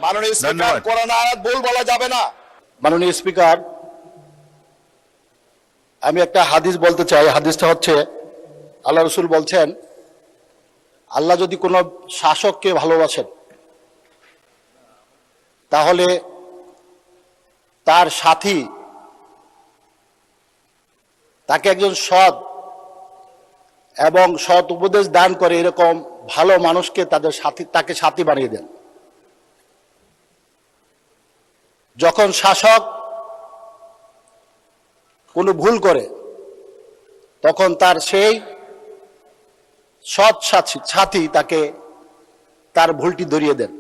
মাননীয় স্পিকার, কোরআন আয়াত ভুল বলা যাবে না। মাননীয় স্পিকার, আমি একটা হাদিস বলতে চাই। হাদিসটা হচ্ছে, আল্লাহ রসুল বলছেন, আল্লাহ যদি কোনো শাসককে ভালোবাসেন তাহলে তার সাথী, তাকে একজন সৎ এবং সৎ উপদেশ দান করে এরকম ভালো মানুষকে তাকে সাথী বানিয়ে দেন। যখন শাসক কোনো ভুল করে তখন তার সেই সৎ সাথী তাকে তার ভুলটি ধরিয়ে দেন।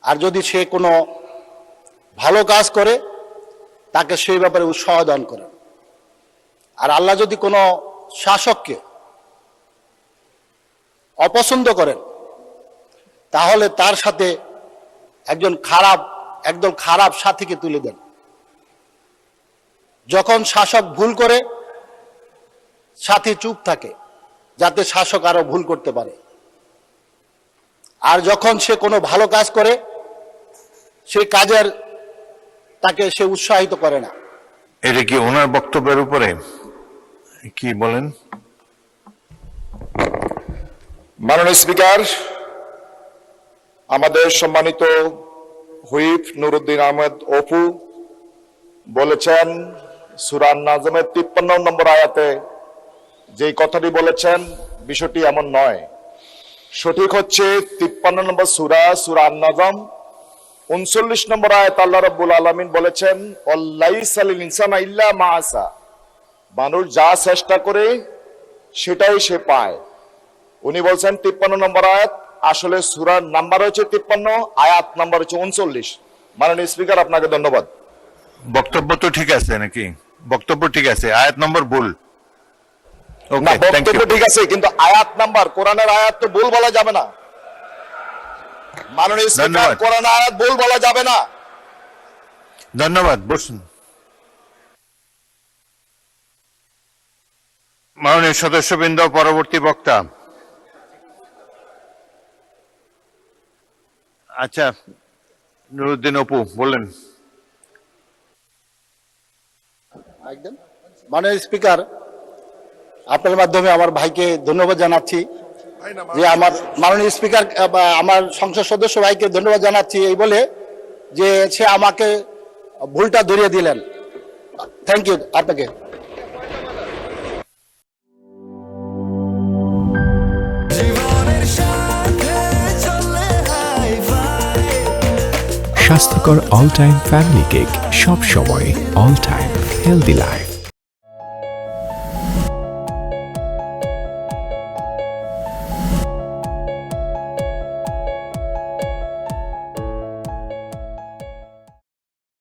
আর যদি সে কোনো ভালো কাজ করে তাকে সেই ব্যাপারে উৎসাহ দান করেন। আর আল্লাহ যদি কোনো শাসককে অপছন্দ করেন তাহলে তার সাথে একদল খারাপ সাথীকে তুলে দেন। যখন শাসক ভুল করে সাথী চুপ থাকে যাতে শাসক আরো ভুল করতে পারে। আর যখন সে কোনো ভালো কাজ করে সেই কাজের তাকে সে উৎসাহিত করে না। এটা কি ওনার বক্তব্যের উপরে কি বলেন? মাননীয় স্পিকার, আমাদের সম্মানিত হুইপ নুরুদ্দিন আহমেদ অপু বলেছেন সূরা আন-নাজমের 53 নম্বর আয়াতে যে কথাটি বলেছেন বিষয়টি এমন নয়। সঠিক হচ্ছে 53 নম্বর সূরা আন-নাজম 39 নম্বর আয়াত আল্লাহ রাব্বুল আলামিন বলেছেন ওয়ালাইসা লিল ইনসানা ইল্লা মা আসা, মানুষ যা চেষ্টা করে সেটাই সে পায়। উনি বলছেন 53 নম্বর আয়াত, আসলে সূরার নাম্বার হচ্ছে 53, আয়াত নাম্বার হচ্ছে 39। মাননীয় স্পিকার, আপনাকে ধন্যবাদ। বক্তব্য তো ঠিক আছে নাকি? বক্তব্য ঠিক আছে, আয়াত নম্বর ভুল। না, বক্তব্য ঠিক আছে কিন্তু আয়াত নাম্বার, কোরআনের আয়াত তো ভুল বলা যাবে না। মাননীয় স্পিকার, কোরআনের আয়াত ভুল বলা যাবে না। ধন্যবাদ, বসুন। মাননীয় সদস্যবৃন্দ, পরবর্তী বক্তা। আচ্ছা, নুরুদ্দিন অপু বলেন। মাননীয় স্পিকার, আপনার মাধ্যমে আমার ভাইকে ধন্যবাদ জানাচ্ছি যে মাননীয় স্পিকার, আমার সংসদ সদস্য ভাইকে ধন্যবাদ জানাচ্ছি এই বলে যে সে আমাকে ভুলটা ধরিয়ে দিলেন। থ্যাংক ইউ আপনাকে। স্বাস্থ্যকর অল টাইম ফ্যামিলি কেক, সব সময় অল টাইম হেলদি লাইফ।